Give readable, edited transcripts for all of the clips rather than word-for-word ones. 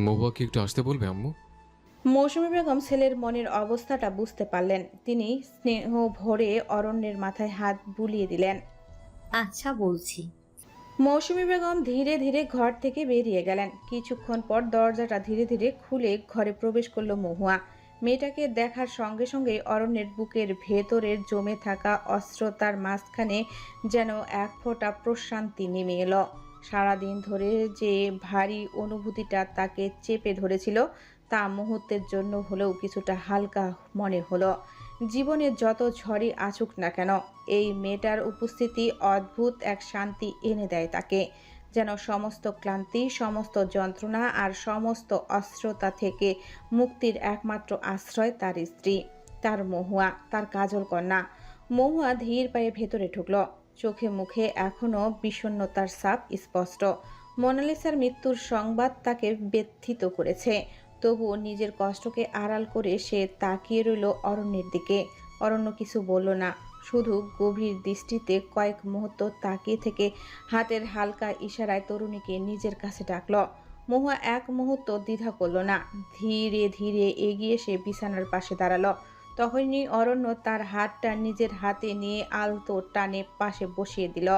মহুয়াকে একটু আসতে বলবে আম্মু? মৌসুমী বেগম ছেলের মনের অবস্থাটা বুঝতে পারলেন। তিনি স্নেহ ভরে অরণ্যের মাথায় হাত বুলিয়ে দিলেন। আচ্ছা বলছি। মৌসুমী বেগম ধীরে ধীরে ঘর থেকে বেরিয়ে গেলেন। কিছুক্ষণ পর দরজাটা ধীরে ধীরে খুলে ঘরে প্রবেশ করলো মহুয়া। মেয়েটাকে দেখার সঙ্গে সঙ্গেই অরণ্যের বুকের ভেতরের জমে থাকা অস্ত্রতার মাঝখানে যেন এক ফোঁটা প্রশান্তি নেমে এলো। সারাদিন ধরে যে ভারী অনুভূতিটা তাকে চেপে ধরেছিল তা মুহূর্তের জন্য হলেও কিছুটা হালকা মনে হলো। জীবনে যত ঝড়ই আসুক না কেন, এই মেয়েটার উপস্থিতি অদ্ভুত এক শান্তি এনে দেয় তাকে। যেন সমস্ত ক্লান্তি, সমস্ত যন্ত্রণা আর সমস্ত অস্ত্রতা থেকে মুক্তির একমাত্র আশ্রয় তার স্ত্রী, তার মহুয়া, তার কাজল কন্যা। মহুয়া ধীর পায়ে ভেতরে ঢুকল। চোখে মুখে এখনো বিষণ্ণতার ছাপ স্পষ্ট। মোনালিসার মৃত্যুর সংবাদ তাকে ব্যথিত করেছে। তবুও নিজের কষ্টকে আড়াল করে সে তাকিয়ে রইল অরণ্যের দিকে। অরণ্য কিছু বলল না, শুধু গভীর দৃষ্টিতে কয়েক মুহূর্ত তাকিয়ে থেকে হাতের হালকা ইশারায় তরুণীকে নিজের কাছে ডাকল। মহুয়া এক মুহূর্ত দ্বিধা করল না, ধীরে ধীরে এগিয়ে সে বিছানার পাশে দাঁড়ালো। তখনই অরণ্য তার হাতটা নিজের হাতে নিয়ে আলতো টানে পাশে বসিয়ে দিল।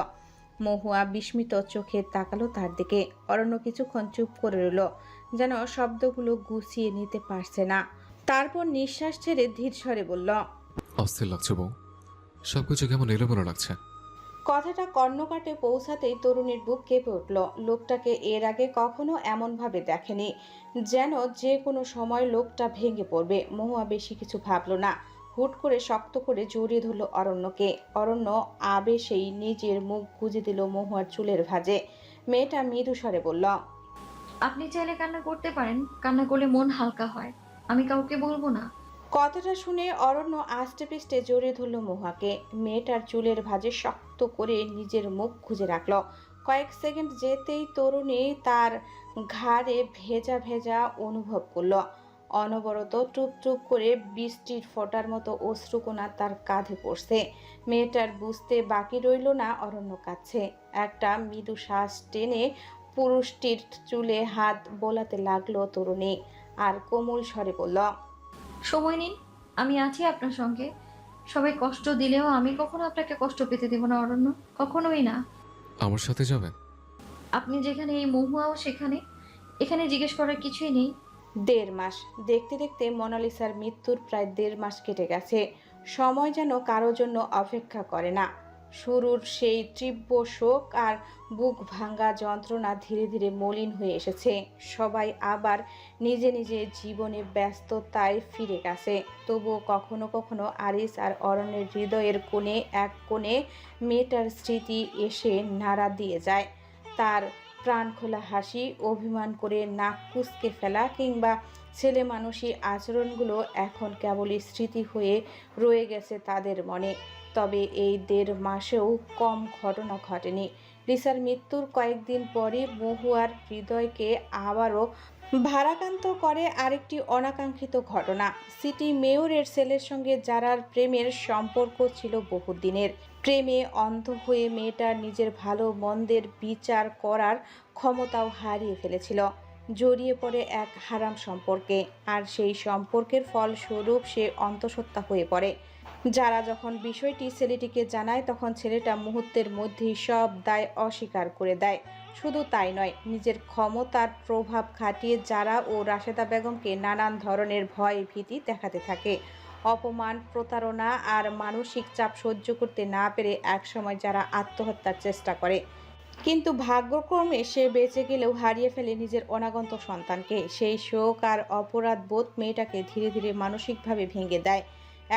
মহুয়া বিস্মিত চোখে তাকালো তার দিকে। অরণ্য কিছুক্ষণ চুপ করে রইল, যেন শব্দগুলো গুছিয়ে নিতে পারছে না। তারপর নিঃশ্বাস ছেড়ে ধীর স্বরে বলল, অস্থির লাগছে বউ, সবকিছু কেমন এলোমেলো লাগছে। কথাটা কর্ণকাটে পৌঁছাতেই তরুণীর বুক কেঁপে উঠল। লোকটাকে এর আগে কখনো এমনভাবে দেখেনি, যেন যে কোনো সময় লোকটা ভেঙে পড়বে। মহুয়া বেশি কিছু ভাবল না, হুট করে শক্ত করে জড়িয়ে ধরল অরণ্যকে। অরণ্য আবেশেই নিজের মুখ গুজে দিল মহুয়ার চুলের ভাঁজে। মেয়েটা মৃদু স্বরে বলল, আপনি চাইলে কান্না করতে পারেন, কান্না করলে মন হালকা হয়। আমি কাউকে বলবো না। কথাটা শুনে অরণ্য আষ্টে পৃষ্ঠে জড়িয়ে ধরল মহুয়াকে। মেয়েটার চুলের ভাঁজে শক্ত করে নিজের মুখ খুঁজে রাখল। কয়েক সেকেন্ড যেতেই তরুণী তার ঘাড়ে ভেজা ভেজা অনুভব করল। অনবরত টুপ টুপ করে বৃষ্টির ফোঁটার মতো অশ্রুকণা তার কাঁধে পড়ছে। মেয়েটার বুঝতে বাকি রইল না অরণ্য কাছে। একটা মৃদু শ্বাস টেনে পুরুষটির চুলে হাত বোলাতে লাগলো তরুণী, আর কোমল স্বরে বলল, সময় নিন, আমি আছি আপনার সঙ্গে। সবাই কষ্ট দিলেও আমি কখনো আপনাকে কষ্ট পেতে দেব না অরণ্য, কখনোই না। আমার সাথে যাবে? আপনি যেখানে, এই মহুয়াও সেখানে। এখানে জিজ্ঞেস করার কিছুই নেই। 1.5 মাস। দেখতে দেখতে মোনালিসার মৃত্যুর প্রায় 1.5 মাস কেটে গেছে। সময় যেন কারো জন্য অপেক্ষা করে না। শুরুর সেই তীব্র শোক আর বুক ভাঙা যন্ত্রণা ধীরে ধীরে মলিন হয়ে এসেছে। সবাই আবার নিজে নিজে জীবনে ব্যস্ততায় ফিরে গেছে। তবুও কখনো কখনো আরিস আর অরণ্যের হৃদয়ের কোণে এক কোণে মেয়েটার স্মৃতি এসে নাড়া দিয়ে যায়। তার প্রাণখোলা হাসি, অভিমান করে নাক কুঁচকে ফেলা কিংবা ছেলে মানুষী আচরণগুলো এখন কেবলই স্মৃতি হয়ে রয়ে গেছে তাদের মনে। তবে এই 1.5 মাসেও কম ঘটনা ঘটেনি। লিসার মৃত্যুর কয়েকদিন পরই মহুয়ার হৃদয়কে আবারও ভারাক্রান্ত করে আরেকটি অনাকাঙ্ক্ষিত ঘটনা। সিটি মেয়রের ছেলের সঙ্গে যারার প্রেমের সম্পর্ক ছিল বহুদিনের। প্রেমে অন্ধ হয়ে মেয়েটা নিজের ভালো মন্দের বিচার করার ক্ষমতাও হারিয়ে ফেলেছিল। জড়িয়ে পড়ে এক হারাম সম্পর্কে, আর সেই সম্পর্কের ফলস্বরূপ সে অন্তঃসত্ত্বা হয়ে পড়ে। যারা যখন বিষয়টি ছেলেটিকে জানায়, তখন ছেলেটা মুহূর্তের মধ্যেই সব দায় অস্বীকার করে দেয়। শুধু তাই নয়, নিজের ক্ষমতার প্রভাব খাটিয়ে যারা ও রাশেদা বেগমকে নানান ধরনের ভয় ভীতি দেখাতে থাকে। অপমান, প্রতারণা আর মানসিক চাপ সহ্য করতে না পেরে একসময় যারা আত্মহত্যার চেষ্টা করে। কিন্তু ভাগ্যক্রমে সে বেঁচে গেলেও হারিয়ে ফেলে নিজের অনাগত সন্তানকে। সেই শোক আর অপরাধ বোধ মেয়েটাকে ধীরে ধীরে মানসিকভাবে ভেঙে দেয়।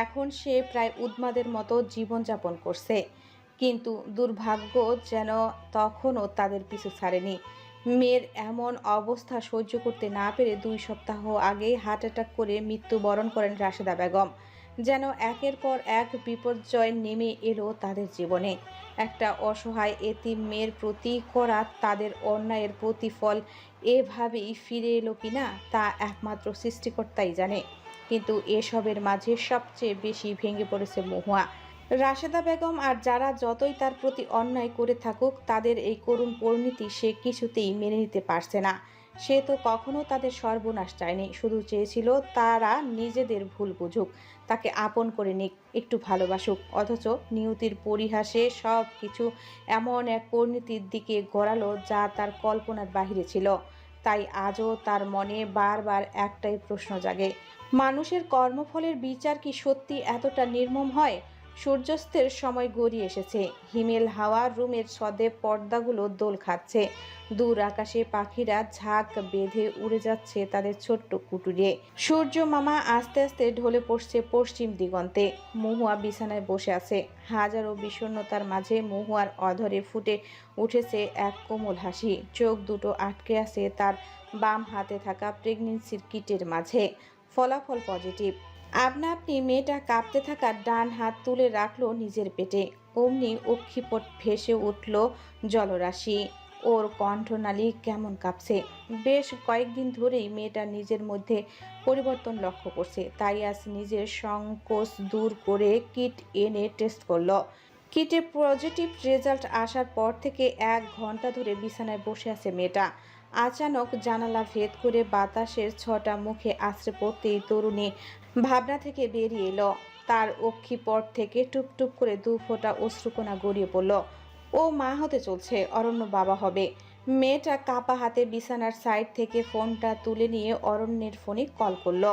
এখন সে প্রায় উন্মাদের মতো জীবনযাপন করছে। কিন্তু দুর্ভাগ্য যেন তখনও তাদের পিছু ছাড়েনি। মেয়ের এমন অবস্থা সহ্য করতে না পেরে 2 সপ্তাহ আগেই হার্ট অ্যাটাক করে মৃত্যুবরণ করেন রাশেদা বেগম। যেন একের পর এক বিপর্যয় নেমে এলো তাদের জীবনে। একটা অসহায় এতিম মেয়ের প্রতি করা তাদের অন্যায়ের প্রতিফল এভাবেই ফিরে এলো কিনা তা একমাত্র সৃষ্টিকর্তাই জানে। কিন্তু এসবের মাঝে সবচেয়ে বেশি ভেঙে পড়েছে মহুয়া। রাশেদা বেগম আর যারা যতই তার প্রতি অন্যায় করে থাকুক, তাদের এই করুণ পরিণতি সে কিছুতেই মেনে নিতে পারছে না। সে তো কখনো তাদের সর্বনাশ চায়নি, শুধু চেয়েছিল তারা নিজেদের ভুল বুঝুক, তাকে আপন করে নিক, একটু ভালোবাসুক। অথচ নিয়তির পরিহাসে সব কিছু এমন এক পরিণতির দিকে গড়ালো যা তার কল্পনার বাহিরে ছিল। তাই আজও তার মনে বারবার একটাই প্রশ্ন জাগে, মানুষের কর্মফলের বিচার কি সত্যি এতটা নির্মম হয়? সূর্যাস্তের সময় গড়িয়ে এসেছে। হিমেল হাওয়া রুমের ছাদে পর্দাগুলো দোল খাচ্ছে। দূর আকাশে পাখিরা ঝাঁক বেঁধে উড়ে যাচ্ছে তাদের ছোট্ট কুটুরে। সূর্য মামা আস্তে আস্তে ঢলে পড়ছে পশ্চিম দিগন্তে। মহুয়া বিছানায় বসে আছে। হাজারো বিষণ্ণতার মাঝে মহুয়ার অধরে ফুটে উঠেছে এক কোমল হাসি। চোখ দুটো আটকে আছে তার বাম হাতে থাকা প্রেগনেন্সির কিটের মাঝে। ফলাফল পজিটিভ। আপনা আপনি মেয়েটা কাঁপতে থাকা ডান হাত তুলে রাখলো নিজের পেটে। অমনি অক্ষিপট ভেসে উঠল জলরাশি। ওর কণ্ঠনালী কেমন কাঁপছে। বেশ কয়েকদিন ধরেই মেয়েটা নিজের মধ্যে পরিবর্তন লক্ষ্য করছে। তাই আজ নিজের সংকোচ দূর করে কিট এনে টেস্ট করলো। কিটে পজিটিভ রেজাল্ট আসার পর থেকে 1 ঘন্টা ধরে বিছানায় বসে আছে মেয়েটা। আচানক জানালা ভেদ করে বাতাসের ছটা মুখে আছড়ে পড়তেই তরুণী ভাবনা থেকে বেরিয়ে এলো। তার অক্ষিপট থেকে টুপটুপ করে 2 ফোঁটা অশ্রুকণা গড়িয়ে পড়ল। ও মা হতে চলছে, অরণ্য বাবা হবে। মেয়েটা কাপা হাতে বিছানার সাইড থেকে ফোনটা তুলে নিয়ে অরণ্যের ফোনে কল করলো।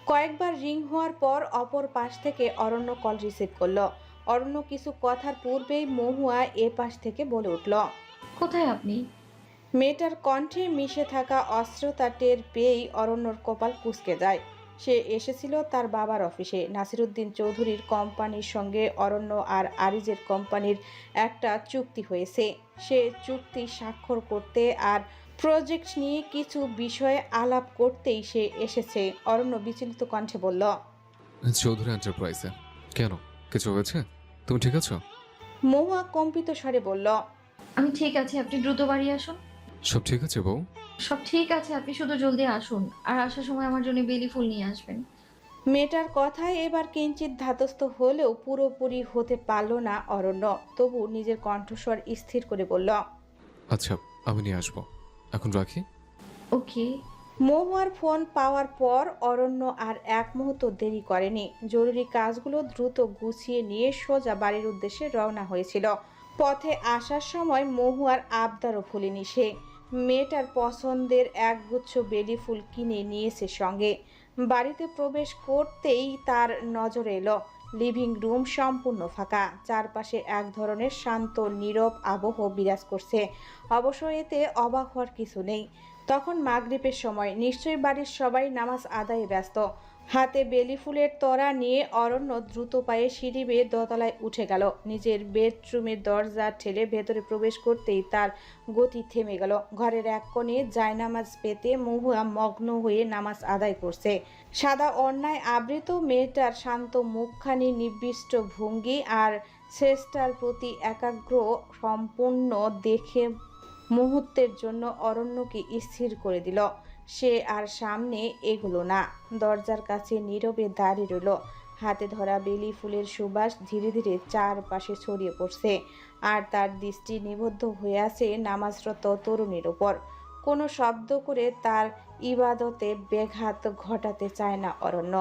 কয়েকবার রিং হওয়ার পর অপর পাশ থেকে অরণ্য কল রিসিভ করলো। অরণ্য কিছু কথার পূর্বেই মহুয়া এ পাশ থেকে বলে উঠল। কোথায় আপনি? মেয়েটার কণ্ঠে মিশে থাকা অস্ত্রতা টের পেয়েই অরণ্যর কপাল কুঁচকে যায়। সে এসেছিল তার বাবার অফিসে। নাসিরুদ্দিন চৌধুরীর কোম্পানির সঙ্গে অরণ্য আর আরিজের কোম্পানির একটা চুক্তি হয়েছে। সে চুক্তি স্বাক্ষর করতে আর প্রজেক্ট নিয়ে কিছু বিষয়ে আলাপ করতেই সে এসেছে। অরণ্য বিচলিত কণ্ঠে বলল, চৌধুরী এন্টারপ্রাইজে কেন, কিছু হয়েছে? তুমি ঠিক আছো? মহুয়া কম্পিত স্বরে বলল, আমি ঠিক আছি, আপনি দ্রুত বাড়ি আসুন। সব ঠিক আছে বউ? সব ঠিক আছে, আপনি শুধু জলদি আসুন, আর আসার সময় আমার জন্য বেলি ফুল নিয়ে আসবেন। মেয়েটার কথায় এবার কিঞ্চিত ধাতস্থ হলেও পুরোপুরি হতে পারল না অরণ্য। তবু নিজের কণ্ঠস্বর স্থির করে বলল, আচ্ছা, আমি নিয়ে আসবো। এখন রাখি। ওকে। মহুয়ার ফোন পাওয়ার পর অরণ্য আর এক মুহূর্ত দেরি করেনি। জরুরি কাজগুলো দ্রুত গুছিয়ে নিয়ে সোজা বাড়ির উদ্দেশ্যে রওনা হয়েছিল। পথে আসার সময় মহুয়ার আবদারও ভুলেনি সে। মেয়েটার পছন্দের একগুচ্ছ বেলি ফুল কিনে নিয়েছে সঙ্গে। বাড়িতে প্রবেশ করতেই তার নজর এলো লিভিং রুম সম্পূর্ণ ফাঁকা। চারপাশে এক ধরনের শান্ত নীরব আবহ বিরাজ করছে। অবশ্য এতে অবাক হওয়ার কিছু নেই। তখন মাগরিবের সময়, নিশ্চয়ই বাড়ির সবাই নামাজ আদায়ে ব্যস্ত। হাতে বেলি ফুলের তোড়া নিয়ে অরণ্য দ্রুত পায়ে সিঁড়ি বেয়ে দোতলায় উঠে গেল। নিজের বেডরুমের দরজা ঠেলে ভেতরে প্রবেশ করতেই তার গতি থেমে গেল। ঘরের এক কোণে জায়নামাজ পেতে মহুয়া মগ্ন হয়ে নামাজ আদায় করছে। সাদা অন্যায় আবৃত মেয়েটার শান্ত মুখখানি, নির্দিষ্ট ভঙ্গি আর শ্রেষ্ঠার প্রতি একাগ্র সম্পূর্ণ দেখে মুহূর্তের জন্য অরণ্যকে স্থির করে দিল। সে আর সামনে এগুলো না। দরজার কাছে নীরবে দাঁড়িয়ে রইল। হাতে ধরা বেলি ফুলের সুবাস ধীরে ধীরে চারপাশে ছড়িয়ে পড়ছে। আর তার দৃষ্টি নিবদ্ধ হয়ে আছে নামাজরত তরুণীর ওপর। কোনো শব্দ করে তার ইবাদতে ব্যাঘাত ঘটাতে চায় না অরণ্য।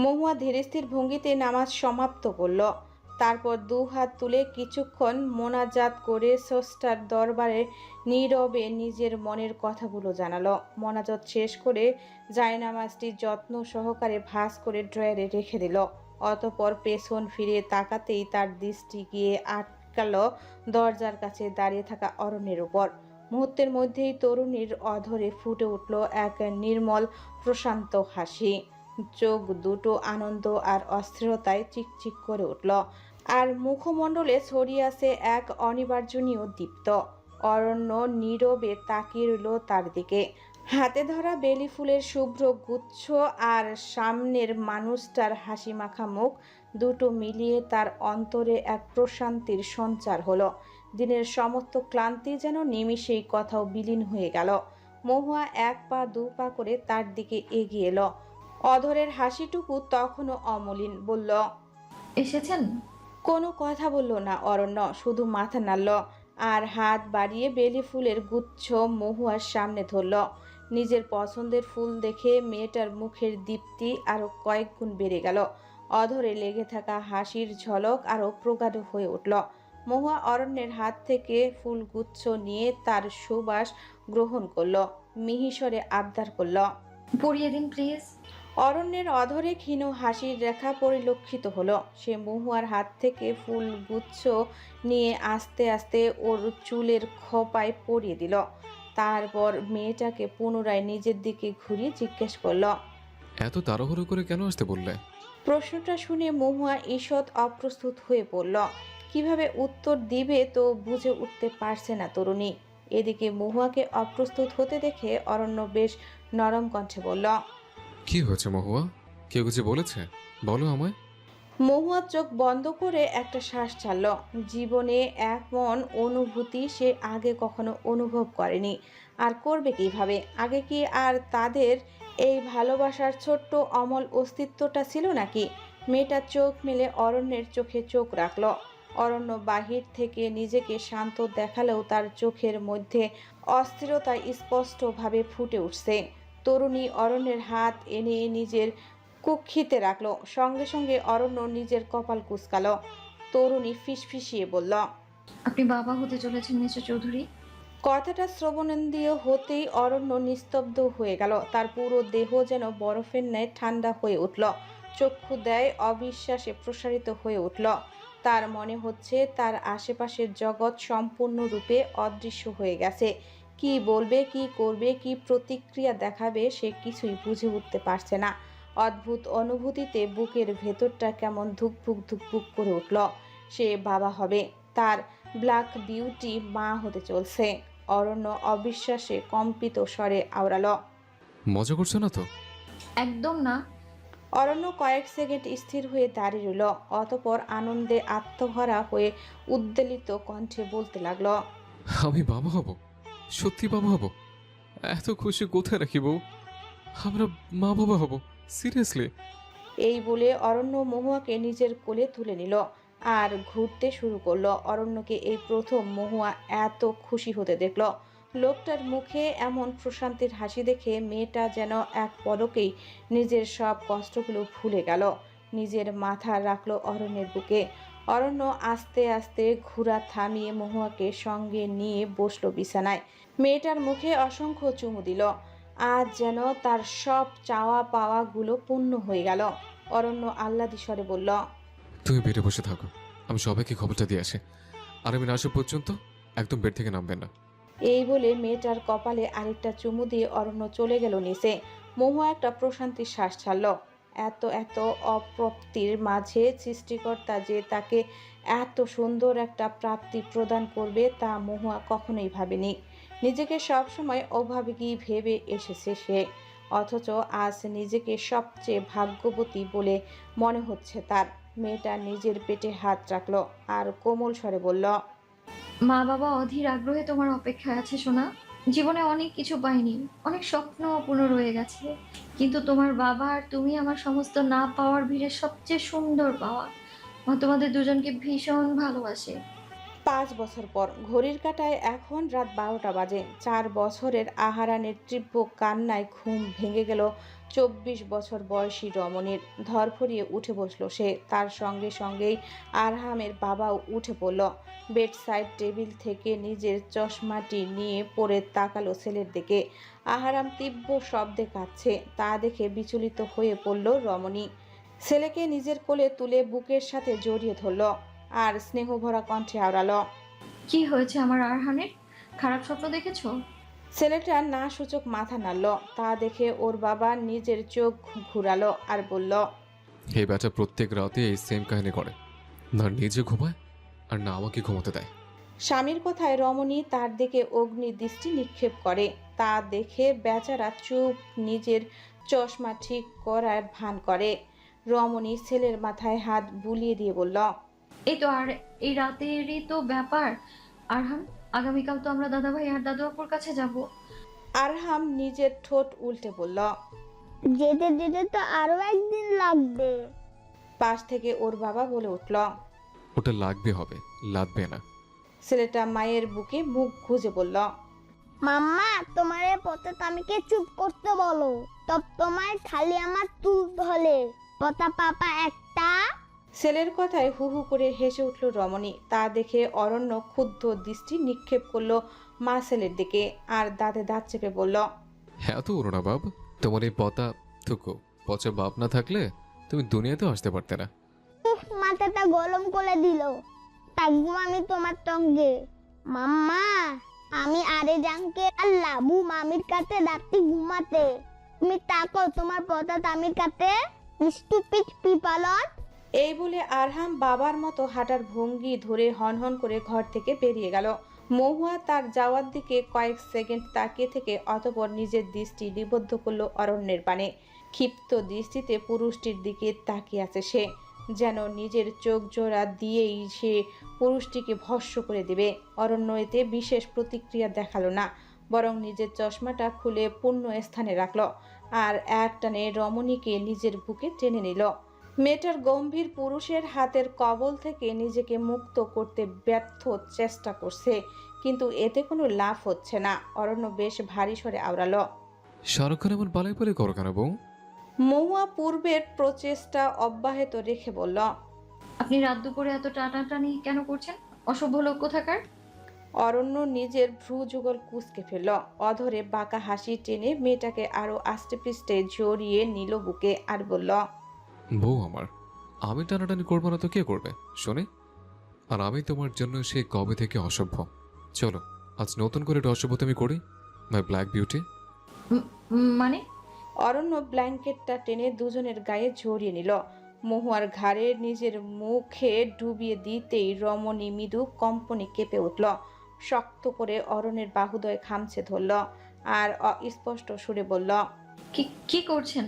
মহুয়া ধীরস্থির ভঙ্গিতে নামাজ সমাপ্ত করল। তারপর 2 হাত তুলে কিছুক্ষণ মোনাজাত করে স্রষ্টার দরবারে নীরবে নিজের মনের কথাগুলো জানালো। মোনাজাত শেষ করে জায়নামাজটি যত্ন সহকারে ভাঁজ করে ড্রয়ারে রেখে দিল। অতঃপর পেছন ফিরে তাকাতেই তার দৃষ্টি গিয়ে আটকালো দরজার কাছে দাঁড়িয়ে থাকা অরণ্যের উপর। মুহূর্তের মধ্যেই তরুণীর অধরে ফুটে উঠল এক নির্মল প্রশান্ত হাসি। চোখ দুটো আনন্দ আর অস্থিরতায় চিকচিক করে উঠল। আর মুখমণ্ডলে ছড়িয়ে আছে এক অনিবার্জনীয় দীপ্ত। অরণ্য নীরবে তাকিয়ে রইল তার দিকে। হাতে ধরা বেলি ফুলের শুভ্র গুচ্ছ আর সামনের মানুষটার হাসি মাখা মুখ, দুটো মিলিয়ে তার অন্তরে এক প্রশান্তির সঞ্চার হলো। দিনের সমস্ত ক্লান্তি যেন নিমিষেই কোথাও বিলীন হয়ে গেল। মহুয়া 1 পা 2 পা করে তার দিকে এগিয়ে এলো। অধরের হাসিটুকু তখনও অমলিন। বলল, এসেছেন? কোনো কথা বলল না অরণ্য, শুধু মাথা নাড়ল আর হাত বাড়িয়ে বেলি ফুলের গুচ্ছ মহুয়ার সামনে ধরল। নিজের পছন্দের ফুল দেখে মেয়েটার মুখের দীপ্তি আরো কয়েক গুণ বেড়ে গেল। অধরে লেগে থাকা হাসির ঝলক আরো প্রগাঢ় হয়ে উঠল। মহুয়া অরণ্যের হাত থেকে ফুলগুচ্ছ নিয়ে তার সুবাস গ্রহণ করল, মিহিসরে আবদার করল। পরিয়ে দিন প্লিজ। অরণ্যের অধরে ক্ষীণ হাসির রেখা পরিলক্ষিত হলো। সে মহুয়ার হাত থেকে ফুলগুচ্ছ নিয়ে আস্তে আস্তে ওর চুলের খোঁপায় পরিয়ে দিল। তারপর মেয়েটাকে পুনরায় নিজের দিকে ঘুরিয়ে জিজ্ঞেস করল। এত তাড়াহুড়ো করে কেন আসতে বললে? প্রশ্নটা শুনে মহুয়া ঈষৎ অপ্রস্তুত হয়ে পড়ল। কিভাবে উত্তর দিবে তো বুঝে উঠতে পারছে না তরুণী। এদিকে মহুয়াকে অপ্রস্তুত হতে দেখে অরণ্য বেশ নরম কণ্ঠে বলল। কি হয়েছে মহুয়া? কেউ কিছু বলেছে? বলো আমায়। মহুয়া চোখ বন্ধ করে একটা শ্বাস ছাড়ল। জীবনে এমন অনুভূতি সে আগে কখনো অনুভব করেনি, আর করবে কিভাবে? আগে কি আর তাদের এই ভালোবাসার ছোট্ট অমল অস্তিত্বটা ছিল নাকি? মেয়েটা চোখ মেলে অরণ্যের চোখে চোখ রাখল। অরণ্য বাহির থেকে নিজেকে শান্ত দেখালেও তার চোখের মধ্যে অস্থিরতা স্পষ্টভাবে ফুটে উঠছে। তরুণী অরণ্যের হাত এনে নিজের কুক্ষিতে রাখলো। সঙ্গে সঙ্গে অরণ্য নিজের কপাল কুঁচকালো। তরুণী ফিসফিসিয়ে বলল। আপনি বাবা হতে চলেছেন মিস্টার চৌধুরী। কথাটা শ্রবণেন্দ্রিয় হতেই অরণ্য নিস্তব্ধ হয়ে গেল। তার পুরো দেহ যেন বরফের ন্যায় ঠান্ডা হয়ে উঠল। চক্ষু দেয় অবিশ্বাসে প্রসারিত হয়ে উঠল। তার মনে হচ্ছে তার আশেপাশের জগৎ সম্পূর্ণরূপে অদৃশ্য হয়ে গেছে। কি বলবে, কি করবে, কি প্রতিক্রিয়া দেখাবে সে কিছুই বুঝে উঠতে পারছে না। অদ্ভুত অনুভূতিতে বুকের ভেতরটা কেমন ধুকপুক ধুকপুক করে উঠল। সে বাবা হবে, তার ব্ল্যাক বিউটি মা হতে চলছে। অরণ্য অবিশ্বাসে কম্পিত স্বরে আওড়ালো। মজা করছো না তো? একদম না। অরণ্য কয়েক সেকেন্ড স্থির হয়ে দাঁড়িয়ে রইল। অতপর আনন্দে আত্মভরা হয়ে উদ্বেলিত কণ্ঠে বলতে লাগলো। আমি বাবা হব? সত্যি বাবা হব? এত খুশি কোথায় রাখি বউ? আমরা মা বাবা হব? সিরিয়াসলি? এই বলে অরণ্য মহুয়াকে নিজের কোলে তুলে নিল আর ঘুরতে শুরু করলো। অরণ্যকে এই প্রথম মহুয়া এত খুশি হতে দেখল। লোকটার মুখে এমন প্রশান্তির হাসি দেখে মেয়েটা যেন এক পলকেই নিজের সব কষ্টগুলো ভুলে গেল। নিজের মাথা রাখলো অরণ্যের বুকে। অরণ্য আস্তে আস্তে ঘোরা থামিয়ে মহুয়াকে সঙ্গে নিয়ে বসলো বিছানায়। মেয়েটার মুখে অসংখ্য চুমু দিল। আজ যেন তার সব চাওয়া পাওয়াগুলো পূর্ণ হয়ে গেল। অরণ্য আহ্লাদি স্বরে বলল। তুমি বেডে বসে থাকো, আমি সবাইকে খবরটা দিয়ে আসি। আর আমি না আসা পর্যন্ত একদম বেড থেকে নামবেন না। এই বলে মেয়েটার কপালে আরেকটা চুমু দিয়ে অরণ্য চলে গেল নিচে। মহুয়া একটা প্রশান্তির শ্বাস ছাড়ল। এত এত অপ্রাপ্তির মাঝে সৃষ্টিকর্তা যে তাকে এত সুন্দর একটা প্রাপ্তি প্রদান করবে তা মহুয়া কখনোই ভাবেনি। নিজেকে সবসময় অভাবী ভেবে এসেছে সে, অথচ আজ নিজেকে সবচেয়ে ভাগ্যবতী বলে মনে হচ্ছে তার। মেয়েটা নিজের পেটে হাত রাখলো আর কোমল স্বরে বলল। মা বাবা অধীর আগ্রহে তোমার অপেক্ষায় আছে সোনা। জীবনে অনেক কিছু পাইনি, অনেক স্বপ্ন অপূর্ণ রয়ে গেছে, কিন্তু তোমার বাবা আর তুমি আমার সমস্ত না পাওয়ার ভিড়ে সবচেয়ে সুন্দর পাওয়া। মা তোমাদের দুজনকে ভীষণ ভালোবাসে। 5 বছর পর ঘড়ির কাঁটায় এখন রাত 12টা বাজে। 4 বছরের আহারানের তীব্র কান্নায় ঘুম ভেঙে গেল 24 বছর বয়সী রমণীর। ধরফরিয়ে উঠে বসলো সে। তার সঙ্গে সঙ্গেই আরহামের বাবাও উঠে পড়ল। বেড সাইড টেবিল থেকে নিজের চশমাটি নিয়ে পড়ে তাকালো ছেলের দিকে। আহারাম তীব্র শব্দে কাঁদছে। তা দেখে বিচলিত হয়ে পড়ল রমণী। ছেলেকে নিজের কোলে তুলে বুকের সাথে জড়িয়ে ধরল আর স্নেহভরা কণ্ঠে আওড়ালো। কি হয়েছে আমার আরহানের? খারাপ স্বপ্ন দেখেছো? ছেলেটা না সূচক মাথা নাড়ল। তা দেখে ওর বাবা নিজের চোখ ঘুরালো আর বলল। এই ব্যাটা প্রত্যেক রাতে এই সেম কাহিনী করে, না নিজে ঘুমায় আর না আমাকে ঘুমাতে দেয়। স্বামীর কথায় রমণী তার দিকে অগ্নি দৃষ্টি নিক্ষেপ করে। তা দেখে বেচারা চুপ, নিজের চশমা ঠিক করার ভান করে। রমণী ছেলের মাথায় হাত বুলিয়ে দিয়ে বলল। এই তো, আর এই রাতেরই তো ব্যাপার। আরহান, আগামীকাল তো আমরা দাদাভাই আর দাদু আপুর কাছে যাব। আরহাম নিজের ঠোঁট উল্টে বলল। যেতে যেতে তো আরো একদিন লাগবে। পাশ থেকে ওর বাবা বলে উঠল। ওটা লাগবে হবে, লাগবে না। ছেলেটা মায়ের বুকে মুখ গুজে বলল। মাম্মা তোমার পতাত আমিকে চুপ করতে বলো, তব তোমার খালি আমার চুল ধরে পতা পাপা একটা। ছেলের কথায় হু হু করে হেসে উঠল রমণী। তা দেখে অরণ্য ক্ষুব্ধ দৃষ্টি নিক্ষেপ করলো মা ছেলের দিকে আর দাঁতে দাঁত চেপে বলল, হ্যাঁ তো উড়ো না বাব, তোমার এই পতা থুকো পচা বাপ না থাকলে তুমি দুনিয়াতেও আসতে পারতে না। মাথাটা গরম করে দিল। থাকবো আমি তোমার সঙ্গে। মাম্মা আমি আরে জাঙ্কে আর লাবু মামির কাছে রাত্রি ঘুমাতে। তুমি তাকো তোমার পতাত আমির কাছে স্টুপিড পিপালন। এই বলে আরহাম বাবার মতো হাঁটার ভঙ্গি ধরে হনহন করে ঘর থেকে বেরিয়ে গেল। মহুয়া তার যাওয়ার দিকে কয়েক সেকেন্ড তাকিয়ে থেকে অতঃপর নিজের দৃষ্টি নিবদ্ধ করলো অরণ্যের পানে। ক্ষিপ্ত দৃষ্টিতে পুরুষটির দিকে তাকিয়ে আছে সে, যেন নিজের চোখ জোড়া দিয়েই সে পুরুষটিকে ভস্ম করে দেবে। অরণ্য এতে বিশেষ প্রতিক্রিয়া দেখালো না, বরং নিজের চশমাটা খুলে পূর্ণ স্থানে রাখলো আর একটানে রমণীকে নিজের বুকে টেনে নিল। মেয়েটার গম্ভীর পুরুষের হাতের কবল থেকে নিজেকে মুক্ত করতে ব্যর্থ চেষ্টা করছে, কিন্তু এতে কোনো লাভ হচ্ছে না। অরণ্য বেশ ভারী স্বরে আওড়ালো, সারাক্ষণ এমন পালাই পালাই করো কেন বউ? মহুয়া পূর্বের প্রচেষ্টা অব্যাহত রেখে বলল, আপনি রাত দুপুরে এত টানাটানি কেন করছেন, অসভ্য লোক কোথাকার। অরণ্য নিজের ভ্রু যুগল কুঁচকে ফেলল। অধরে বাঁকা হাসি টেনে মেয়েটাকে আরো আস্তে পৃষ্ঠে জড়িয়ে নিল বুকে আর বলল, বউ আমার, আমি টানাটানি করবো না তো কে করবে শোনে? আর আমি তোমার জন্য সে কবে থেকে অসভ্য। চলো আজ নতুন করে একটা অসভ্যতামি করি, মাই ব্ল্যাক বিউটি। মানে? অরণ্য ব্ল্যাঙ্কেটটা টেনে দুজনের গায়ে জড়িয়ে নিল। মহুয়ার ঘাড়ে নিজের মুখে ডুবিয়ে দিতেই রমণী মৃদু কম্পনে কেঁপে উঠল। শক্ত করে অরণ্যের বাহুদয় খামছে ধরল আর অস্পষ্ট সুরে বলল, কি করছেন?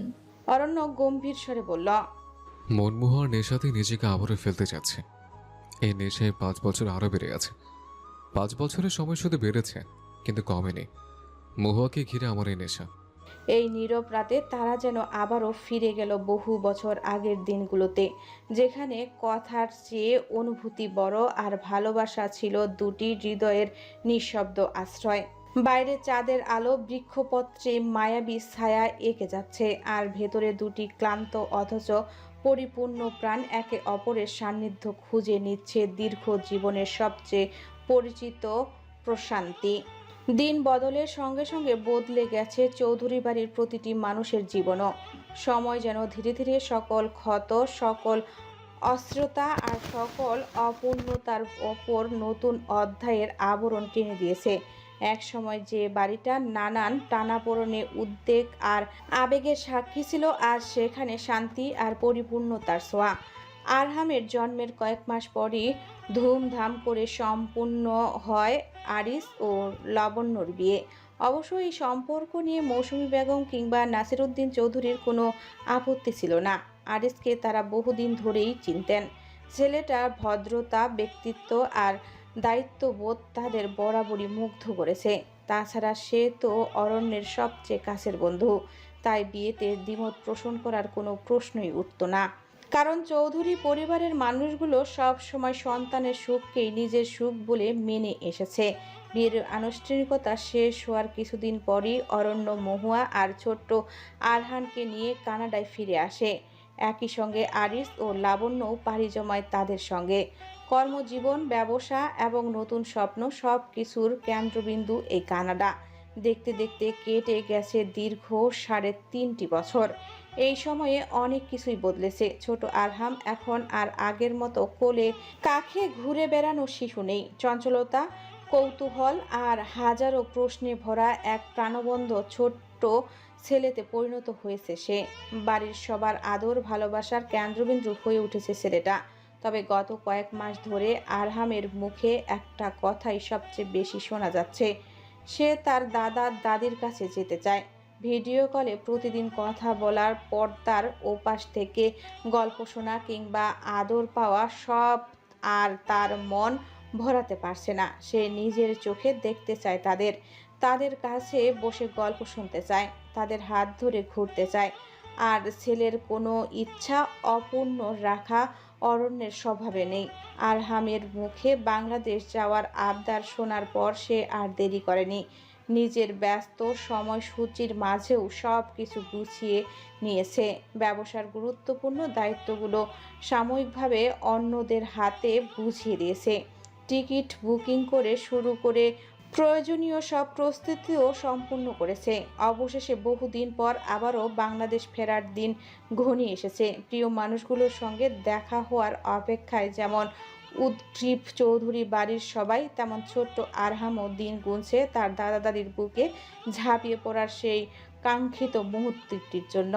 অরণ্য গম্ভীর স্বরে বলল, মনমোহর নেশাতে নিজেকে আবারও ফেলতে যাচ্ছে। এই নেশায় 5 বছর আরও বেড়ে গেছে। 5 বছরের সময় শুধু বেড়েছে কিন্তু কমেনি। মহুয়াকে ঘিরে আমার এই নেশা। এই নীরব রাতে তারা যেন আবারও ফিরে গেল বহু বছর আগের দিনগুলোতে, যেখানে কথার চেয়ে অনুভূতি বড় আর ভালোবাসা ছিল দুটি হৃদয়ের নিঃশব্দ আশ্রয়। বাইরে চাঁদের আলো বৃক্ষপত্রে মায়াবী ছায়া এঁকে যাচ্ছে আর ভেতরে দুটি ক্লান্ত অথচ পরিপূর্ণ প্রাণ একে অপরের সান্নিধ্য খুঁজে নিচ্ছে দীর্ঘ জীবনের সবচেয়ে পরিচিত প্রশান্তি। দিন বদলের সঙ্গে সঙ্গে বদলে গেছে চৌধুরী বাড়ির প্রতিটি মানুষের জীবনও। সময় যেন ধীরে ধীরে সকল ক্ষত, সকল অস্থিরতা আর সকল অপূর্ণতার ওপর নতুন অধ্যায়ের আবরণ টেনে দিয়েছে। এক সময় যে বাড়িটা নানান টানাপোড়েনে উদ্বেগ আর আবেগের সাক্ষী ছিল, আজ সেখানে শান্তি আর পরিপূর্ণতার ছোঁয়া। আরহামের জন্মের কয়েক মাস পরই ধুমধাম করে সম্পূর্ণ হয় আরিস ও লাবণ্যর বিয়ে। অবশ্য এই সম্পর্ক নিয়ে মৌসুমী বেগম কিংবা নাসিরউদ্দিন চৌধুরীর কোনো আপত্তি ছিল না। আরিসকে তারা বহুদিন ধরেই চিনতেন। ছেলেটার ভদ্রতা, ব্যক্তিত্ব আর দায়িত্ববোধ তাদের বরাবরই মুগ্ধ করেছে। তাছাড়া সে তো অরণ্যের সবচেয়ে কাছের বন্ধু, তাই বিয়েতে দ্বিমত পোষণ করার কোনো প্রশ্নই উঠত না। কারণ চৌধুরী পরিবারের মানুষগুলো সব সময় সন্তানের সুখকেই নিজের সুখ বলে মেনে এসেছে। বিয়ের আনুষ্ঠানিকতা শেষ হওয়ার কিছুদিন পরই অরণ্য মহুয়া আর ছোট্ট আরহানকে নিয়ে কানাডায় ফিরে আসে। একই সঙ্গে আরিস ও লাবণ্যও পাড়ি জমায় তাদের সঙ্গে। কর্মজীবন, ব্যবসা এবং নতুন স্বপ্ন সব কিছুর কেন্দ্রবিন্দু এই কানাডা। দেখতে দেখতে কেটে গেছে দীর্ঘ 3.5 বছর। এই সময়ে অনেক কিছুই বদলেছে। ছোট আরহাম এখন আর আগের মতো কোলে কাঁখে ঘুরে বেড়ানো শিশু নেই। চঞ্চলতা, কৌতূহল আর হাজারো প্রশ্নে ভরা এক প্রাণবন্ত ছোট্ট ছেলেতে পরিণত হয়েছে সে। বাড়ির সবার আদর ভালোবাসার কেন্দ্রবিন্দু হয়ে উঠেছে ছেলেটা। তবে গত কয়েক মাস ধরে আরহামের মুখে একটা কথাই সবচেয়ে বেশি শোনা যাচ্ছে, সে তার দাদা দাদির কাছে যেতে চায়। ভিডিও কলে প্রতিদিন কথা বলার, পর্দার ওপাশ থেকে গল্প শোনা কিংবা আদর পাওয়া সব আর তার মন ভরাতে পারছে না। সে নিজের চোখে দেখতে চায় তাদের, তাদের কাছে বসে গল্প শুনতে চায়, তাদের হাত ধরে ঘুরতে চায়। আর ছেলের কোনো ইচ্ছা অপূর্ণ রাখা অরণ্যের স্বভাবে নেই। আরহামের মুখে বাংলাদেশ যাওয়ার আবদার শোনার পর সে আর দেরি করেনি। নিজের ব্যস্ত সময়সূচির মাঝেও সব কিছু গুছিয়ে নিয়েছে। ব্যবসার গুরুত্বপূর্ণ দায়িত্বগুলো সাময়িকভাবে অন্যদের হাতে বুঝিয়ে দিয়েছে। টিকিট বুকিং করে শুরু করে প্রয়োজনীয় সব প্রস্তুতিও সম্পূর্ণ করেছে। অবশেষে বহুদিন পর আবারও বাংলাদেশ ফেরার দিন ঘনিয়ে এসেছে। প্রিয় মানুষগুলোর সঙ্গে দেখা হওয়ার অপেক্ষায় যেমন উদ্গ্রীব চৌধুরী বাড়ির সবাই, তেমন ছোট্ট আরহামও দিন গুনছে তার দাদা দাদির বুকে ঝাঁপিয়ে পড়ার সেই কাঙ্ক্ষিত মুহূর্তটির জন্য।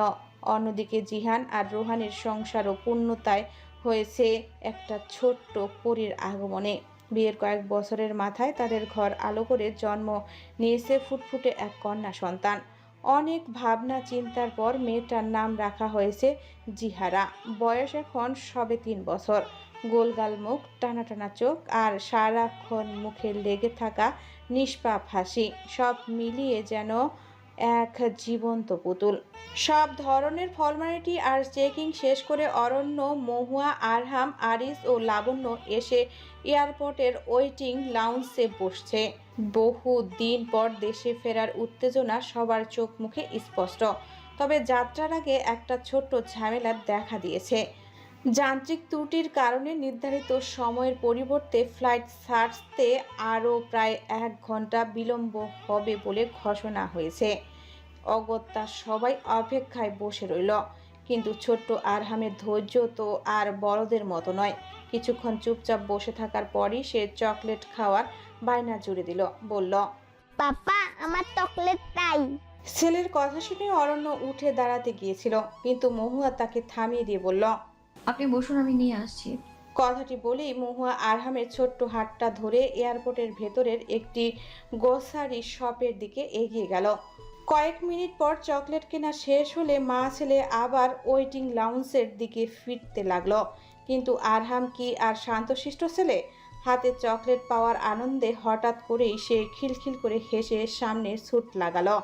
অন্যদিকে জিহান আর রোহানের সংসারও পূর্ণতায় হয়েছে একটা ছোট্ট পরীর আগমনে। বিয়ের কয়েক বছরের মাথায় তাদের ঘর আলো করে জন্ম নিয়েছে ফুটফুটে এক কন্যা সন্তান। অনেক ভাবনা চিন্তার পর মেয়েটার নাম রাখা হয়েছে জিহারা। বয়স এখন সবে 3 বছর। গোলগাল মুখ, টানা টানা চোখ আর সারাক্ষণ মুখে লেগে থাকা নিষ্পাপ হাসি, সব মিলিয়ে যেন এক জীবন্ত পুতুল। সব ধরনের ফর্মালিটি আর চেকিং শেষ করে অরণ্য, মহুয়া, আরহাম, আরিস ও লাবণ্য এসে এয়ারপোর্টের ওয়েটিং লাউঞ্জে বসছে। বহু দিন পর দেশে ফেরার উত্তেজনা সবার চোখ মুখে স্পষ্ট। তবে যাত্রার আগে একটা ছোট্ট ঝামেলা দেখা দিয়েছে। যান্ত্রিক ত্রুটির কারণে নির্ধারিত সময়ের পরিবর্তে ফ্লাইট ছাড়তে আরও প্রায় 1 ঘন্টা বিলম্ব হবে বলে ঘোষণা হয়েছে। অগত্যা সবাই অপেক্ষায় বসে রইল। কিন্তু ছোট্ট আরহামের ধৈর্য তো আর বড়দের মতো নয়। কিছুক্ষণ চুপচাপ বসে থাকার পরই সে চকলেট খাওয়ার বায়না জুড়ে দিল। বলল, পাপা আমার চকলেট চাই। ছেলের কথা শুনে অরণ্য উঠে দাঁড়াতে গিয়েছিল, কিন্তু মহুয়া তাকে থামিয়ে দিয়ে বলল, আপনি বসুন, আমি নিয়ে আসছি। কথাটি বলেই মহুয়া আরহামের ছোট্ট হাতটা ধরে এয়ারপোর্টের ভেতরের একটি গ্রোসারি শপের দিকে এগিয়ে গেল। কয়েক মিনিট পর চকলেট কেনা শেষ হলে মা ছেলে আবার ওয়েটিং লাউঞ্জের দিকে ফিরতে লাগলো। কিন্তু আরহাম কি আর শান্তশিষ্ট ছেলে? হাতে চকলেট পাওয়ার আনন্দে হঠাৎ করেই সে খিলখিল করে হেসে সামনে ছুট লাগালো।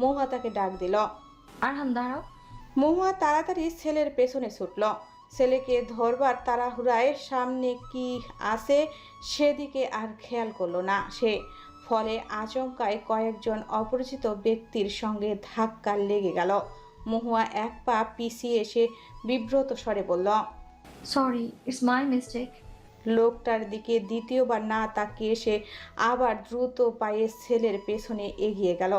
মহুয়া তাকে ডাক দিল। আরহাম দাঁড়াও। মহুয়া তাড়াতাড়ি ছেলের পেছনে ছুটল। ছেলেকে ধরবার তাড়াহুড়ায় সামনে কি আছে সেদিকে আর খেয়াল করলো না সে। ফলে আচমকায় কয়েকজন অপরিচিত ব্যক্তির সঙ্গে ধাক্কা লেগে গেল। মহুয়া এক পা পিছিয়ে এসে বিব্রত স্বরে বলল, সরি, ইটস মাই মিস্টেক। লোকটার দিকে দ্বিতীয়বার না তাকিয়ে সে আবার দ্রুত পায়ে ছেলের পেছনে এগিয়ে গেল।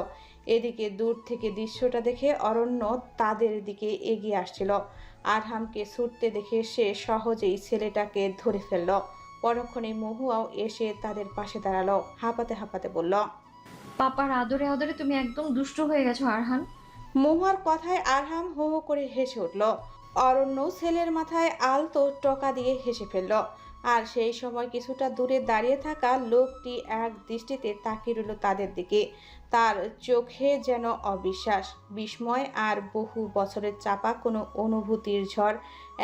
এদিকে দূর থেকে দৃশ্যটা দেখে অরণ্য তাদের দিকে এগিয়ে আসছিল। আরহামকে ছুটতে দেখে সে সহজেই ছেলেটাকে ধরে ফেলল। পরক্ষণে মহুয়াও এসে তাদের পাশে দাঁড়ালো। হাঁপাতে হাঁপাতে বলল, পাপার আদরে আদরে তুমি একদম দুষ্ট হয়ে গেছো আরহান। মহুয়ার কথায় আরহাম হো হো করে হেসে উঠল। অরণ্য ছেলের মাথায় আলতো টকা দিয়ে হেসে ফেলল। আর সেই সময় কিছুটা দূরে দাঁড়িয়ে থাকা লোকটি এক দৃষ্টিতে তাকিয়ে রইল তাদের দিকে। তার চোখে যেন অবিশ্বাস, বিস্ময় আর বহু বছরের চাপা কোনো অনুভূতির ঝড়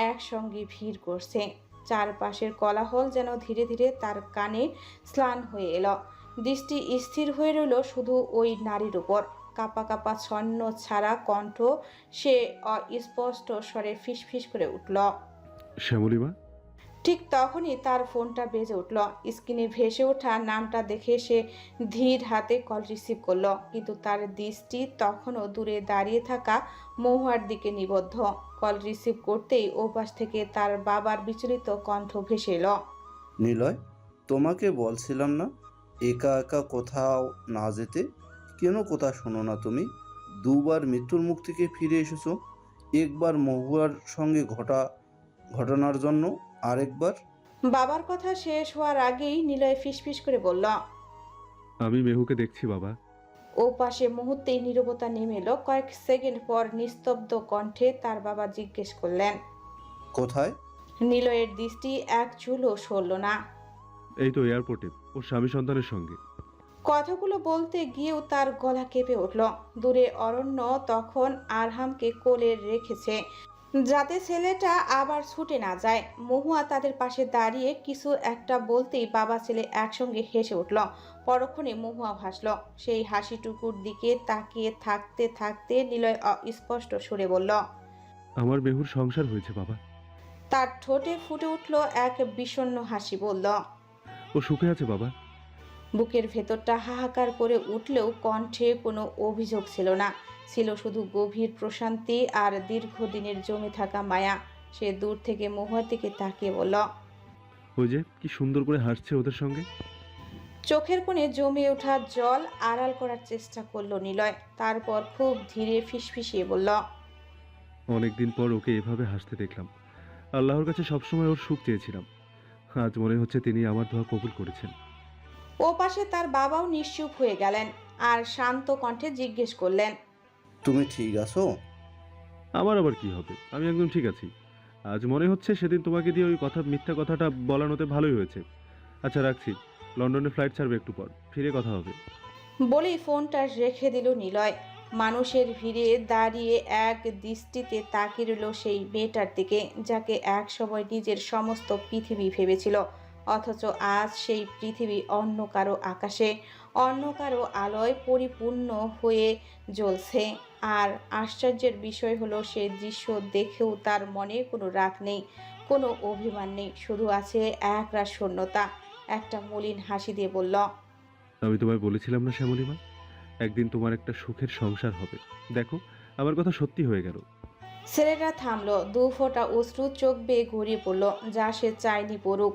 একসঙ্গে ভিড় করছে। চারপাশের কোলাহল যেন ধীরে ধীরে তার কানে স্নান হয়ে এলো। দৃষ্টি স্থির হয়ে রইল শুধু ওই নারীর উপর। কাপা কাপা ছন্ন ছাড়া কণ্ঠ সে অস্পষ্ট স্বরে ফিসফিস করে উঠল, শ্যামলিমা। ঠিক তখনই তার ফোনটা বেজে উঠল। স্ক্রিনে ভেসে ওঠা নামটা দেখে সে ধীর হাতে কল রিসিভ করলো। কিন্তু তার দৃষ্টি তখনও দূরে দাঁড়িয়ে থাকা মহুয়ার দিকে নিবদ্ধ। কল রিসিভ করতেই ওপাশ থেকে তার বাবার বিচলিত কণ্ঠ ভেসে এলো, নিলয়, তোমাকে বলছিলাম না একা একা কোথাও না যেতে? কেন কথা শোনো না তুমি? 2 বার মৃত্যুর মুখ থেকে ফিরে এসেছো। একবার মহুয়ার সঙ্গে ঘটনার জন্য, আরেকবার। বাবার কথা শেষ হওয়ার আগেই নিলয় ফিসফিস করে বলল। আমি মেহুকে দেখছি বাবা। ও পাশে মুহূর্তেই নীরবতা নেমে এলো। কয়েক সেকেন্ড পর নিস্তব্ধ কণ্ঠে তার বাবা জিজ্ঞেস করলেন, কোথায়? নিলয়ের দৃষ্টি এক চুলও সরল না। এই তো এয়ারপোর্টে ওর স্বামী সন্তানের সঙ্গে। কথাগুলো বলতে গিয়েও তার গলা কেঁপে উঠল। দূরে অরণ্য তখন আরহামকে কোলে রেখেছে, যাতে ছেলেটা আবার ছুটে না যায়। মহুয়া তাদের পাশে দাঁড়িয়ে কিছু একটা বলতেই বাবা ছেলে একসঙ্গে হেসে উঠল। পরক্ষণে মহুয়া ভাসল। সেই হাসিটুকুর দিকে তাকিয়ে থাকতে থাকতে নিলয় অস্পষ্ট সুরে বলল, আমার মেহুর সংসার হয়েছে বাবা। তার ঠোঁটে ফুটে উঠল এক বিষণ্ণ হাসি। বলল, ও সুখে আছে বাবা। বুকের ভেতরটা হাহাকার করে উঠলেও কণ্ঠে কোনো অভিযোগ ছিল না, ছিল শুধু গভীর প্রশান্তি আর দীর্ঘদিনের জমে থাকা মায়া। সে দূর থেকে মহুয়ার দিকে তাকিয়ে বলল, ওই যে কি সুন্দর করে হাসছে ওদের সঙ্গে। চোখের কোণে জমে ওঠা জল আড়াল করার চেষ্টা করলো নিলয়। তারপর খুব ধীরে ফিসফিসিয়ে বলল, অনেকদিন পর ওকে এভাবে হাসতে দেখলাম। আল্লাহর কাছে সবসময় ওর সুখ চেয়েছিলাম। আজ মনে হচ্ছে তিনি আমার দোয়া কবুল করেছেন। ও পাশে তার বাবাও নিশ্চুপ হয়ে গেলেন আর শান্ত কণ্ঠে জিজ্ঞেস করলেন, তুমি ঠিক আছো? আমার আবার কি হবে, আমি একদম ঠিক আছি। আজ মনে হচ্ছে সেদিন তোমাকে দিয়ে ওই মিথ্যা কথাটা বলানোতে ভালোই হয়েছে। আচ্ছা রাখছি, লন্ডনে ফ্লাইট ছাড়বে একটু পর, ফিরে কথা হবে। বলেই ফোনটা রেখে দিল নিলয়। মানুষের ভিড়ে দাঁড়িয়ে এক দৃষ্টিতে তাকিয়ে রইল সেই মেয়েটার দিকে, যাকে এক সময় নিজের সমস্ত পৃথিবী ভেবেছিল। অথচ আজ সেই পৃথিবী অন্য কারো আকাশে, অন্য কারো আলোয় পরিপূর্ণ হয়ে জ্বলছে। আর আশ্চর্যের বিষয় হলো, সেই দৃশ্য দেখেও তার মনে কোনো রাগ নেই, কোনো অভিমান নেই, শুধু আছে একরাশ শূন্যতা। একটা মলিন হাসি দিয়ে বলল, আমি তোমায় বলেছিলাম না শ্যামলিমা, একদিন তোমার একটা সুখের সংসার হবে। দেখো, আমার কথা সত্যি হয়ে গেল। ছেলেটা থামলো, দু ফোঁটা অশ্রু চোখ বেয়ে গড়িয়ে পড়ল, যা সে চায়নি পড়ুক।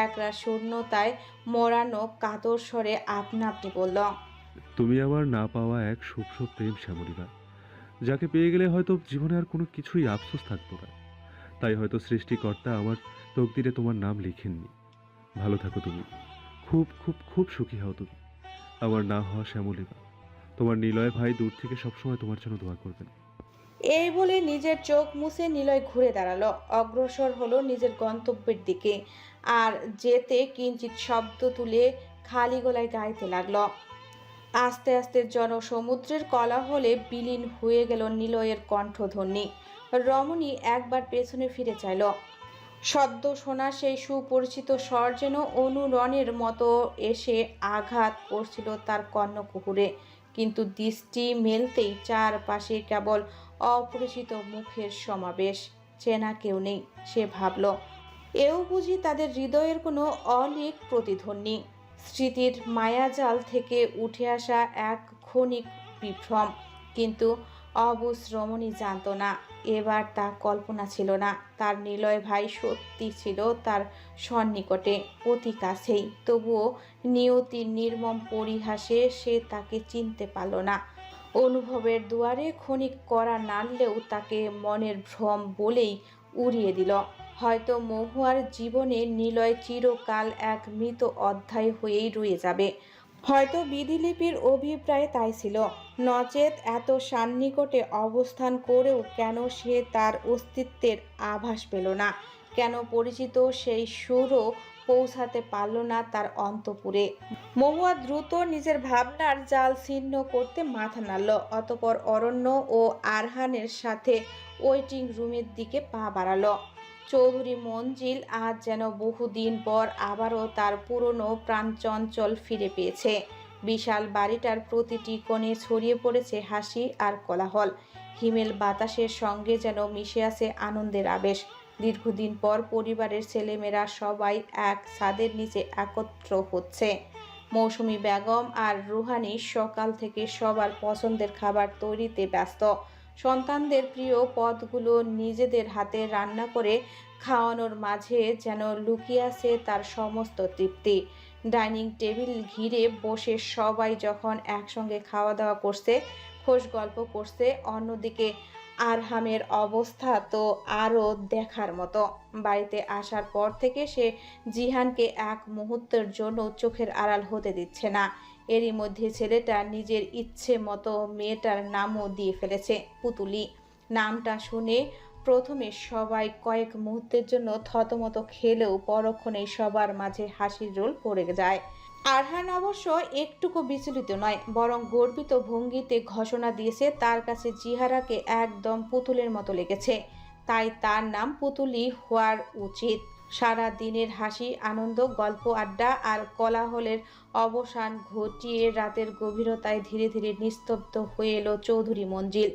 একরাশ শূন্যতায় মোড়ানো কাতর স্বরে আপনা আপনি বলল, তুমি আমার না পাওয়া এক শুভ্র প্রেম শ্যামলিমা, যাকে পেয়ে গেলে হয়তো জীবনে আর কোনো কিছুই আফসোস থাকতো না। তাই হয়তো সৃষ্টিকর্তা আমার তকদিরে তোমার নাম লিখেননি। ভালো থাকো তুমি, খুব খুব খুব সুখী হও তুমি, আমার না হওয়া শ্যামলিমা। তোমার নিলয় ভাই দূর থেকে সবসময় তোমার জন্য দোয়া করবেন। এই বলে নিজের চোখ মুছে নিলয় ঘুরে দাঁড়ালো, অগ্রসর হলো নিজের গন্তব্যের দিকে। আর যেতে কিঞ্চিত শব্দ তুলে খালি গলায় গাইতে লাগলো। আস্তে আস্তে জনসমুদ্রের কোলাহলে বিলীন হয়ে গেল নিলয়ের কণ্ঠধ্বনি। রমণী একবার পেছনে ফিরে চাইল। সদ্য শোনা সেই সুপরিচিত স্বর যেন অনুরণের মতো এসে আঘাত করছিল তার কর্ণকুহুরে। কিন্তু দৃষ্টি মেলতেই চারপাশে কেবল অপরিচিত মুখের সমাবেশ, চেনা কেউ নেই। সে ভাবল, এও বুঝি তাদের হৃদয়ের কোনো অলীক প্রতিধ্বনি, স্মৃতির মায়াজাল থেকে উঠে আসা এক ক্ষণিক বিভ্রম। কিন্তু অবুঝ রমণী জানত না, এবার তা কল্পনা ছিল না। তার নিলয় ভাই সত্যি ছিল তার সন্নিকটে, অতি কাছেই। তবুও নিয়তির নির্মম পরিহাসে সে তাকে চিনতে পারল না। অনুভবের দুয়ারে ক্ষণিক কড়া নাড়লেও তাকে মনের ভ্রম বলেই উড়িয়ে দিল। হয়তো মহুয়ার জীবনে নিলয় চিরকাল এক মৃত অধ্যায় হয়েই রয়ে যাবে। হয়তো বিধিলিপির অভিপ্রায় তাই ছিল। নচেত এত সান্নিকটে অবস্থান করেও কেন সে তার অস্তিত্বের আভাস পেল না? কেন পরিচিত সেই সুরও পৌঁছাতে পারল না তার অন্তপুরে? মহুয়া দ্রুত নিজের ভাবনার জাল ছিন্ন করতে মাথা নাড়ল। অতপর অরণ্য ও আরহানের সাথে ওয়েটিং রুমের দিকে পা বাড়ালো। চৌধুরী মঞ্জিল আজ যেন বহুদিন পর আবারও তার পুরনো প্রাণচঞ্চল ফিরে পেয়েছে। বিশাল বাড়িটার প্রতিটি কোণে ছড়িয়ে পড়েছে হাসি আর কোলাহল। হিমেল বাতাসের সঙ্গে যেন মিশে আছে আনন্দের আবেশ। দীর্ঘদিন পর পরিবারের ছেলেমেয়েরা সবাই এক ছাদের নিচে একত্র হচ্ছে। মৌসুমী বেগম আর রুহানি সকাল থেকে সবার পছন্দের খাবার তৈরিতে ব্যস্ত। সন্তানদের প্রিয় পদগুলো নিজেদের হাতে রান্না করে খাওয়ানোর মাঝে যেন লুকিয়ে আছে তার সমস্ত তৃপ্তি। ডাইনিং টেবিল ঘিরে বসে সবাই যখন একসঙ্গে খাওয়া দাওয়া করছে, খোশ গল্প করছে, অন্যদিকে আরহামের অবস্থা তো আরও দেখার মতো। বাড়িতে আসার পর থেকে সে জিহানকে এক মুহূর্তের জন্য চোখের আড়াল হতে দিচ্ছে না। এরই মধ্যে ছেলেটা নিজের ইচ্ছে মতো মেয়েটার নামও দিয়ে ফেলেছে, পুতুলি। নামটা শুনে প্রথমে সবাই কয়েক মুহূর্তের জন্য থতমত খেলেও পরক্ষণেই সবার মাঝে হাসির রোল পড়ে যায়। আরহান অবশ্য একটুকু বিচলিত নয়, বরং গর্বিত ভঙ্গিতে ঘোষণা দিয়েছে তার কাছে জিহারাকে একদম পুতুলের মতো লেগেছে, তাই তার নাম পুতুলি হওয়ার উচিত। সারা দিনের হাসি, আনন্দ, গল্প, আড্ডা আর কোলাহলের অবসান ঘটিয়ে রাতের গভীরতায় ধীরে ধীরে নিস্তব্ধ হয়ে এলো চৌধুরী মঞ্জিল।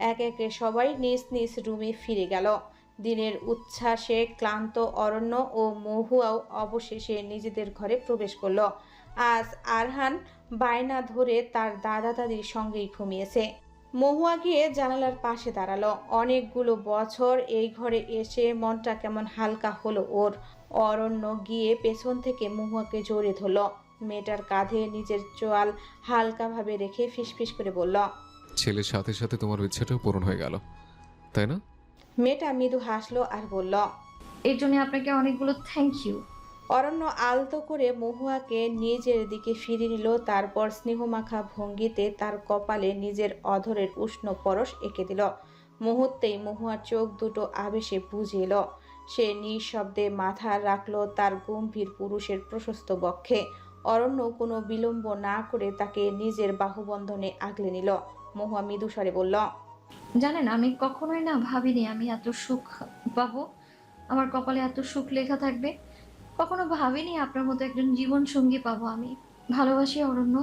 একে একে সবাই নিজ নিজ রুমে ফিরে গেল। দিনের উচ্ছ্বাসে ক্লান্ত অরণ্য ও মহুয়াও অবশেষে নিজেদের ঘরে প্রবেশ করল। আজ আরহান বায়না ধরে তার দাদা দাদির সঙ্গেই ঘুমিয়েছে। মহুয়া গিয়ে জানালার পাশে দাঁড়ালো। অনেকগুলো বছর এই ঘরে এসে মনটা কেমন হালকা হলো ওর। অরণ্য গিয়ে পেছন থেকে মহুয়াকে জড়িয়ে ধরল। মেয়েটার কাঁধে নিজের চোয়াল হালকাভাবে রেখে ফিসফিস করে বলল, ছেলের সাথে সাথে তোমার ইচ্ছাটাও পূরণ হয়ে গেল, তাই না? মেয়েটা মৃদু হাসলো আর বলল, এর জন্য আপনাকে অনেকগুলো থ্যাংক ইউ। অরণ্য আলতো করে মহুয়াকে নিজের দিকে ফিরিয়ে নিল। তারপর স্নেহমাখা ভঙ্গিতে তার কপালে নিজের অধরের উষ্ণ পরশ এঁকে দিল। মুহূর্তেই মহুয়ার চোখ দুটো আবেশে বুঝে এলো। সে নিঃশব্দে মাথা রাখলো তার গম্ভীর পুরুষের প্রশস্ত বক্ষে। অরণ্য কোনো বিলম্ব না করে তাকে নিজের বাহুবন্ধনে আগলে নিল। মহুয়া মৃদুস্বরে বলল, জানেন, আমি কখনোই না ভাবিনি আমি এত সুখ পাবো, আমার কপালে এত সুখ লেখা থাকবে। কখনো ভাবিনি আপনার মতো একজন জীবন সঙ্গী পাবো আমি। ভালোবাসি অরণ্য।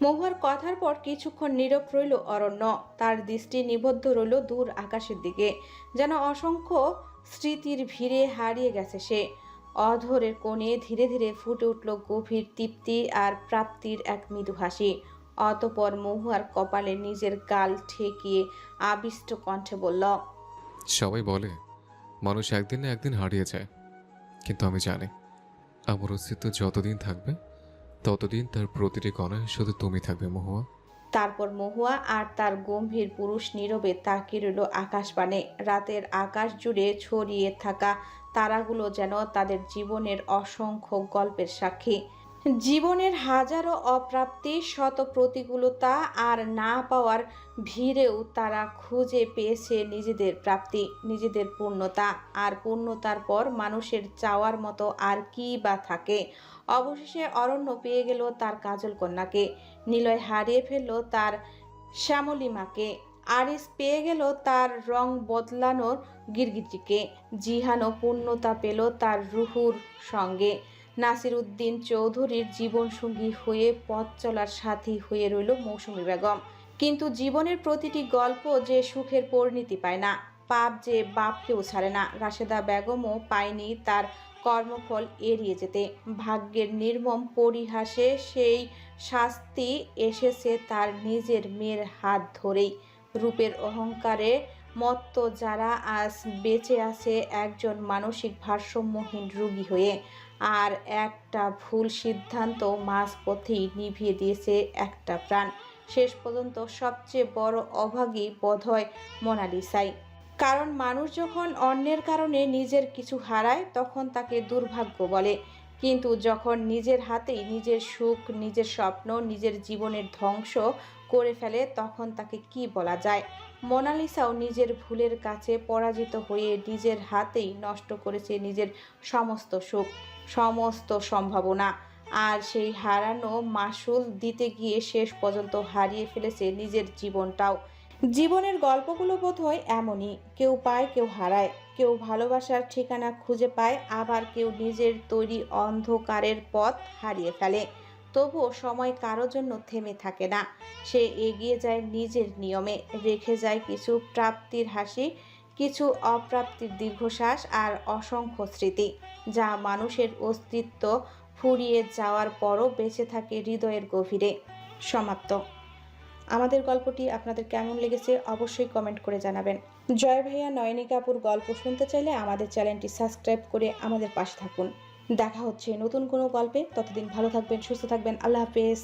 মহুয়ার কথার পর কিছুক্ষণ নীরব রইল অরণ্য। তার দৃষ্টি নিবদ্ধ রইল দূর আকাশের দিকে, যেন অসংখ্য স্মৃতির ভিড়ে হারিয়ে গেছে সে। অধরের কোণে ধীরে ধীরে ফুটে উঠল গভীর তৃপ্তি আর প্রাপ্তির এক মৃদু হাসি। অতপর মহুয়ার কপালে নিজের গাল ঠেকিয়ে আবিষ্ট কণ্ঠে বলল, সবাই বলে মানুষ একদিন না একদিন হারিয়ে যায়, কিন্তু আমি জানি আমার অস্তিত্ব যতদিন থাকবে ততদিন তার প্রতিটি কণায় শুধু তুমি থাকবে মহুয়া। তারপর মহুয়া আর তার গম্ভীর পুরুষ নীরবে তাকিয়ে রইল আকাশপানে। রাতের আকাশ জুড়ে ছড়িয়ে থাকা তারাগুলো যেন তাদের জীবনের অসংখ্য গল্পের সাক্ষী। জীবনের হাজারো অপ্রাপ্তি, শত প্রতিকূলতা আর না পাওয়ার ভিড়েও তারা খুঁজে পেয়েছে নিজেদের প্রাপ্তি, নিজেদের পূর্ণতা। আর পূর্ণতার পর মানুষের চাওয়ার মতো আর কি বা থাকে। অবশেষে অরণ্য পেয়ে গেল তার কাজল কন্যাকে, নিলয় হারিয়ে ফেলল তার শ্যামলিমাকে, আরিস পেয়ে গেল তার রং বদলানোর গিরগিটিকে, জিহানও পূর্ণতা পেল তার রুহুর সঙ্গে। নাসির উদ্দিন চৌধুরীর জীবনসঙ্গী হয়ে পথ চলার সাথী হয়ে রইল মৌসুমী বেগম। কিন্তু জীবনের প্রতিটি গল্প যে সুখের পরিণতি পায় না, পাপ যে বাপকেও ছাড়ে না। রাশেদা বেগমও পায়নি তার কর্মফল এড়িয়ে যেতে। ভাগ্যের নির্মম পরিহাসে সেই শাস্তি এসেছে তার নিজের মেয়ের হাত ধরেই। রূপের অহংকারে মত্ত যারা আজ বেঁচে আছে একজন মানসিক ভারসাম্যহীন রোগী হয়ে। আর একটা ভুল সিদ্ধান্ত মাঝপথেই নিভিয়ে দিয়েছে একটা প্রাণ। শেষ পর্যন্ত সবচেয়ে বড় অভাগী বোধহয় মোনালিসাই। কারণ মানুষ যখন অন্যের কারণে নিজের কিছু হারায় তখন তাকে দুর্ভাগ্য বলে, কিন্তু যখন নিজের হাতেই নিজের সুখ, নিজের স্বপ্ন, নিজের জীবনের ধ্বংস করে ফেলে তখন তাকে কি বলা যায়। মোনালিসাও নিজের ভুলের কাছে পরাজিত হয়ে নিজের হাতেই নষ্ট করেছে নিজের সমস্ত সুখ, সমস্ত সম্ভাবনা। আর সেই হারানো মাসুল দিতে গিয়ে শেষ পর্যন্ত হারিয়ে ফেলেছে নিজের জীবনটাও। জীবনের গল্পগুলো বোধহয় এমনই, কেউ পায় কেউ হারায়, কেউ ভালোবাসার ঠিকানা খুঁজে পায়, আবার কেউ নিজের তৈরি অন্ধকারের পথ হারিয়ে ফেলে। তবুও সময় কারো জন্য থেমে থাকে না। সে এগিয়ে যায় নিজের নিয়মে, রেখে যায় কিছু প্রাপ্তির হাসি, কিছু অপ্রাপ্তির দীর্ঘশ্বাস আর অসংখ্য স্মৃতি, যা মানুষের অস্তিত্ব ফুরিয়ে যাওয়ার পরও বেঁচে থাকে হৃদয়ের গভীরে। সমাপ্ত। আমাদের গল্পটি আপনাদের কেমন লেগেছে অবশ্যই কমেন্ট করে জানাবেন। জয় ভাইয়া নয়নিকা আপুর গল্প শুনতে চাইলে আমাদের চ্যানেলটি সাবস্ক্রাইব করে আমাদের পাশে থাকুন। দেখা হচ্ছে নতুন কোনো গল্পে। ততদিন ভালো থাকবেন, সুস্থ থাকবেন। আল্লাহ হাফেজ।